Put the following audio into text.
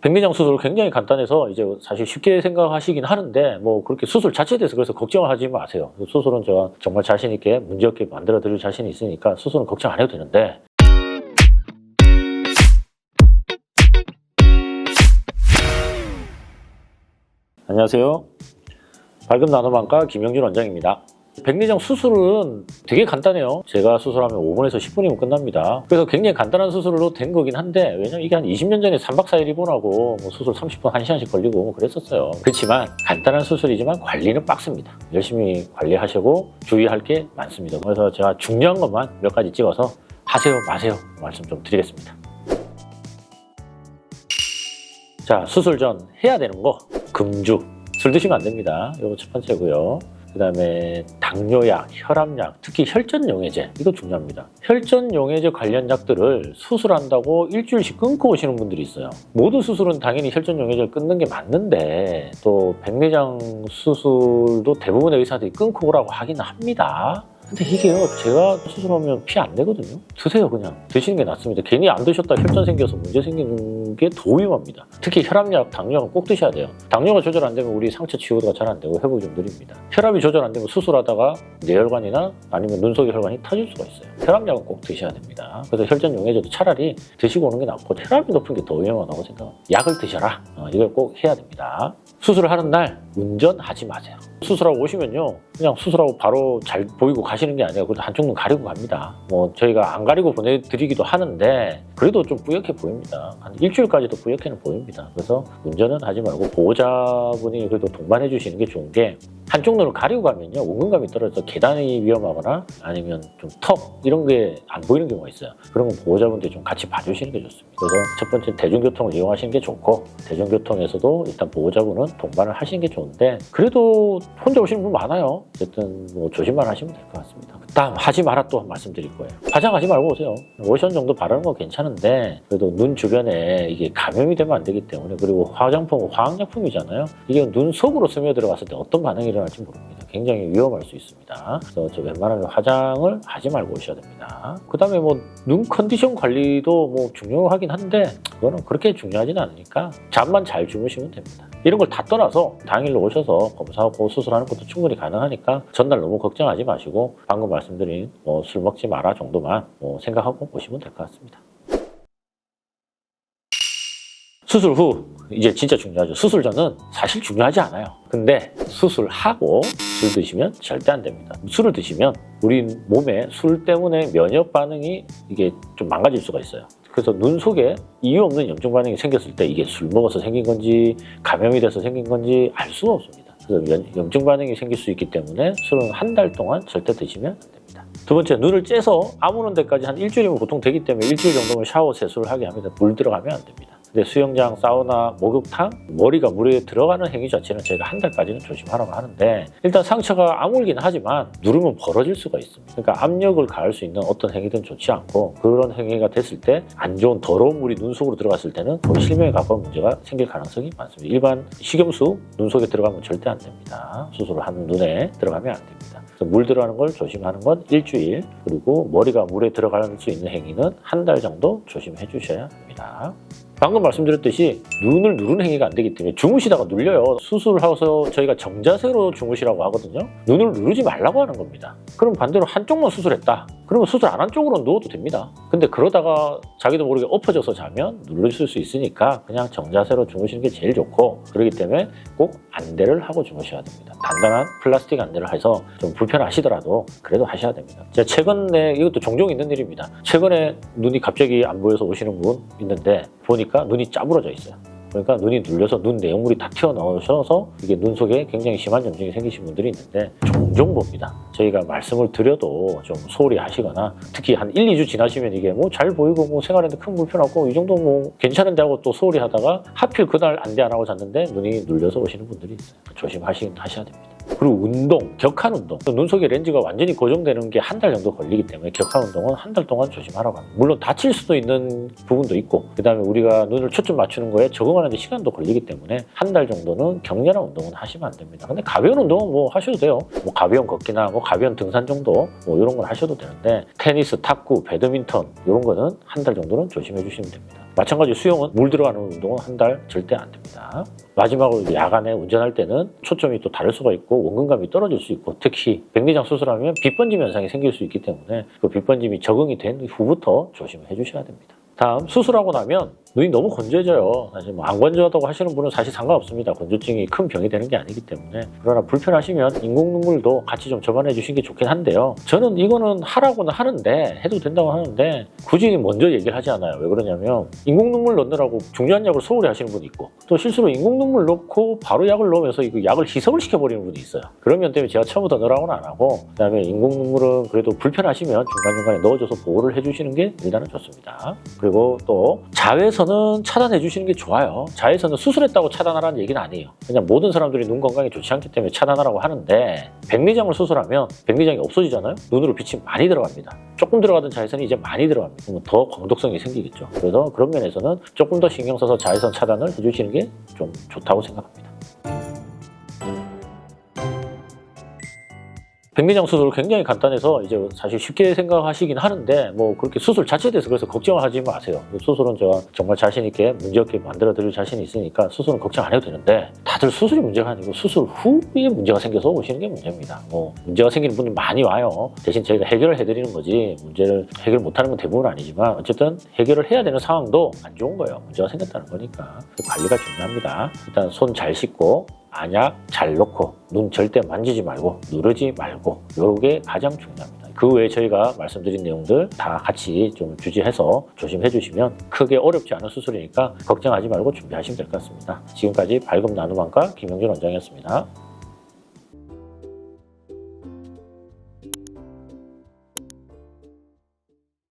백내장 수술 굉장히 간단해서 이제 사실 쉽게 생각하시긴 하는데 뭐 그렇게 수술 자체에 대해서 그래서 걱정하지 마세요. 수술은 제가 정말 자신 있게 문제 없게 만들어 드릴 자신이 있으니까 수술은 걱정 안 해도 되는데, 안녕하세요. 밝은 나노망과 김영준 원장입니다. 백내장 수술은 되게 간단해요. 제가 수술하면 5분에서 10분이면 끝납니다. 그래서 굉장히 간단한 수술로 된 거긴 한데, 왜냐면 이게 한 20년 전에 3박 4일 입원하고 뭐 수술 30분, 1시간씩 걸리고 뭐 그랬었어요. 그렇지만 간단한 수술이지만 관리는 빡셉니다. 열심히 관리하시고 주의할 게 많습니다. 그래서 제가 중요한 것만 몇 가지 찍어서 하세요, 마세요 말씀 좀 드리겠습니다. 자, 수술 전 해야 되는 거, 금주. 술 드시면 안 됩니다. 이거 첫 번째고요. 그 다음에 당뇨약, 혈압약, 특히 혈전용해제, 이거 중요합니다. 혈전용해제 관련 약들을 수술한다고 일주일씩 끊고 오시는 분들이 있어요. 모든 수술은 당연히 혈전용해제를 끊는 게 맞는데, 또 백내장 수술도 대부분의 의사들이 끊고 오라고 하긴 합니다. 근데 이게요, 제가 수술하면 피 안 내거든요. 드세요. 그냥 드시는 게 낫습니다. 괜히 안 드셨다 혈전 생겨서 문제 생기는 게 더 위험합니다. 특히 혈압약, 당뇨약은 꼭 드셔야 돼요. 당뇨가 조절 안 되면 우리 상처 치유가 잘 안 되고 회복이 좀 느립니다. 혈압이 조절 안 되면 수술하다가 뇌혈관이나 아니면 눈 속의 혈관이 터질 수가 있어요. 혈압약은 꼭 드셔야 됩니다. 그래서 혈전 용해제도 차라리 드시고 오는 게 낫고, 혈압이 높은 게 더 위험하다고 생각합니다. 약을 드셔라. 이걸 꼭 해야 됩니다. 수술을 하는 날 운전하지 마세요. 수술하고 오시면요, 그냥 수술하고 바로 잘 보이고 가시는 게 아니라 그래도 한쪽 눈 가리고 갑니다. 뭐 저희가 안 가리고 보내드리기도 하는데 그래도 좀 뿌옇게 보입니다. 한 일주일까지도 뿌옇게는 보입니다. 그래서 운전은 하지 말고 보호자분이 그래도 동반해 주시는 게 좋은 게, 한쪽 눈을 가리고 가면요, 원근감이 떨어져서 계단이 위험하거나 아니면 좀 턱 이런 게 안 보이는 경우가 있어요. 그런 건 보호자분들이 좀 같이 봐주시는 게 좋습니다. 그래서 첫 번째 대중교통을 이용하시는 게 좋고, 대중교통에서도 일단 보호자분은 동반을 하시는 게 좋은데, 그래도 혼자 오시는 분 많아요. 어쨌든 뭐 조심만 하시면 될 것 같습니다. 다음 하지 마라 또 말씀드릴 거예요. 화장하지 말고 오세요. 로션 정도 바르는 거 괜찮은데 그래도 눈 주변에 이게 감염이 되면 안 되기 때문에, 그리고 화장품은 화학약품이잖아요. 이게 눈 속으로 스며들어갔을 때 어떤 반응이 일어날지 모릅니다. 굉장히 위험할 수 있습니다. 그래서 저 웬만하면 화장을 하지 말고 오셔야 됩니다. 그 다음에 뭐 눈 컨디션 관리도 뭐 중요하긴 한데 그거는 그렇게 중요하지는 않으니까 잠만 잘 주무시면 됩니다. 이런 걸 다 떠나서 당일로 오셔서 검사하고 수술하는 것도 충분히 가능하니까 전날 너무 걱정하지 마시고 방금 말씀드린 술 먹지 마라 정도만 생각하고 오시면 될 것 같습니다. 수술 후 이제 진짜 중요하죠. 수술 전은 사실 중요하지 않아요. 근데 수술하고 술 드시면 절대 안 됩니다. 술을 드시면 우리 몸에 술 때문에 면역 반응이 이게 좀 망가질 수가 있어요. 그래서 눈 속에 이유 없는 염증 반응이 생겼을 때 이게 술 먹어서 생긴 건지 감염이 돼서 생긴 건지 알 수가 없습니다. 그래서 염증 반응이 생길 수 있기 때문에 술은 한 달 동안 절대 드시면 안 됩니다. 두 번째, 눈을 째서 아무는 데까지 한 일주일이면 보통 되기 때문에 일주일 정도면 샤워 세수를 하게 합니다. 물 들어가면 안 됩니다. 근데 수영장, 사우나, 목욕탕, 머리가 물에 들어가는 행위 자체는 저희가 한 달까지는 조심하라고 하는데, 일단 상처가 아물긴 하지만 누르면 벌어질 수가 있습니다. 그러니까 압력을 가할 수 있는 어떤 행위든 좋지 않고, 그런 행위가 됐을 때 안 좋은 더러운 물이 눈 속으로 들어갔을 때는 거의 실명에 가까운 문제가 생길 가능성이 많습니다. 일반 식염수 눈 속에 들어가면 절대 안 됩니다. 수술을 한 눈에 들어가면 안 됩니다. 그래서 물 들어가는 걸 조심하는 건 일주일, 그리고 머리가 물에 들어갈 수 있는 행위는 한 달 정도 조심해 주셔야 합니다. 방금 말씀드렸듯이 눈을 누르는 행위가 안 되기 때문에 주무시다가 눌려요. 수술하고서 저희가 정자세로 주무시라고 하거든요. 눈을 누르지 말라고 하는 겁니다. 그럼 반대로 한쪽만 수술했다. 그러면 수술 안 한 쪽으로 누워도 됩니다. 근데 그러다가 자기도 모르게 엎어져서 자면 누르실 수 있으니까 그냥 정자세로 주무시는 게 제일 좋고, 그렇기 때문에 꼭 안대를 하고 주무셔야 됩니다. 단단한 플라스틱 안대를 해서 좀 불편하시더라도 그래도 하셔야 됩니다. 제가 최근에, 이것도 종종 있는 일입니다. 최근에 눈이 갑자기 안 보여서 오시는 분 있는데 보니까 눈이 짜부러져 있어요. 그러니까 눈이 눌려서 눈 내용물이 다 튀어나오셔서 이게 눈 속에 굉장히 심한 염증이 생기신 분들이 있는데 종종 봅니다. 저희가 말씀을 드려도 좀 소홀히 하시거나, 특히 한 1, 2주 지나시면 이게 뭐 잘 보이고 뭐 생활하는데 큰 불편 없고 이 정도 뭐 괜찮은데 하고 또 소홀히 하다가 하필 그날 안대 안 하고 잤는데 눈이 눌려서 오시는 분들이 있어요. 조심하셔야 됩니다. 그리고 운동, 격한 운동. 눈 속에 렌즈가 완전히 고정되는 게 한 달 정도 걸리기 때문에 격한 운동은 한 달 동안 조심하라고 합니다. 물론 다칠 수도 있는 부분도 있고 그다음에 우리가 눈을 초점 맞추는 거에 적응하는 데 시간도 걸리기 때문에 한 달 정도는 격렬한 운동은 하시면 안 됩니다. 근데 가벼운 운동은 뭐 하셔도 돼요. 뭐 가벼운 걷기나 뭐 가벼운 등산 정도 뭐 이런 걸 하셔도 되는데 테니스, 탁구, 배드민턴 이런 거는 한 달 정도는 조심해 주시면 됩니다. 마찬가지 수영은 물 들어가는 운동은 한 달 절대 안 됩니다. 마지막으로 야간에 운전할 때는 초점이 또 다를 수가 있고 원근감이 떨어질 수 있고 특히 백내장 수술하면 빛번짐 현상이 생길 수 있기 때문에 그 빛번짐이 적응이 된 후부터 조심해 주셔야 됩니다. 다음 수술하고 나면 눈이 너무 건조해져요. 사실 뭐 안 건조하다고 하시는 분은 사실 상관없습니다. 건조증이 큰 병이 되는 게 아니기 때문에. 그러나 불편하시면 인공 눈물도 같이 좀 접안해 주신 게 좋긴 한데요. 저는 이거는 하라고는 하는데 해도 된다고 하는데 굳이 먼저 얘기를 하지 않아요. 왜 그러냐면 인공 눈물 넣느라고 중요한 약을 소홀히 하시는 분이 있고 또 실수로 인공 눈물 넣고 바로 약을 넣으면서 이거 약을 희석을 시켜버리는 분이 있어요. 그런 면 때문에 제가 처음부터 넣으라고는 안 하고 그다음에 인공 눈물은 그래도 불편하시면 중간중간에 넣어줘서 보호를 해주시는 게 일단은 좋습니다. 그리고 또 자외선은 차단해 주시는 게 좋아요. 자외선은 수술했다고 차단하라는 얘기는 아니에요. 그냥 모든 사람들이 눈 건강에 좋지 않기 때문에 차단하라고 하는데 백내장을 수술하면 백내장이 없어지잖아요. 눈으로 빛이 많이 들어갑니다. 조금 들어가던 자외선이 이제 많이 들어갑니다. 그러면 더 광독성이 생기겠죠. 그래서 그런 면에서는 조금 더 신경 써서 자외선 차단을 해주시는 게 좀 좋다고 생각합니다. 백내장 수술 굉장히 간단해서 이제 사실 쉽게 생각하시긴 하는데 뭐 그렇게 수술 자체에 대해서 그래서 걱정을 하지 마세요. 수술은 제가 정말 자신 있게 문제없게 만들어 드릴 자신이 있으니까 수술은 걱정 안 해도 되는데 다들 수술이 문제가 아니고 수술 후에 문제가 생겨서 오시는 게 문제입니다. 뭐 문제가 생기는 분들 많이 와요. 대신 저희가 해결을 해드리는 거지 문제를 해결 못하는 건 대부분 아니지만 어쨌든 해결을 해야 되는 상황도 안 좋은 거예요. 문제가 생겼다는 거니까 관리가 중요합니다. 일단 손 잘 씻고 안약 잘 놓고 눈 절대 만지지 말고 누르지 말고 이게 가장 중요합니다. 그 외에 저희가 말씀드린 내용들 다 같이 좀 주지해서 조심해 주시면 크게 어렵지 않은 수술이니까 걱정하지 말고 준비하시면 될 것 같습니다. 지금까지 밝음 나눔안과 김영준 원장이었습니다.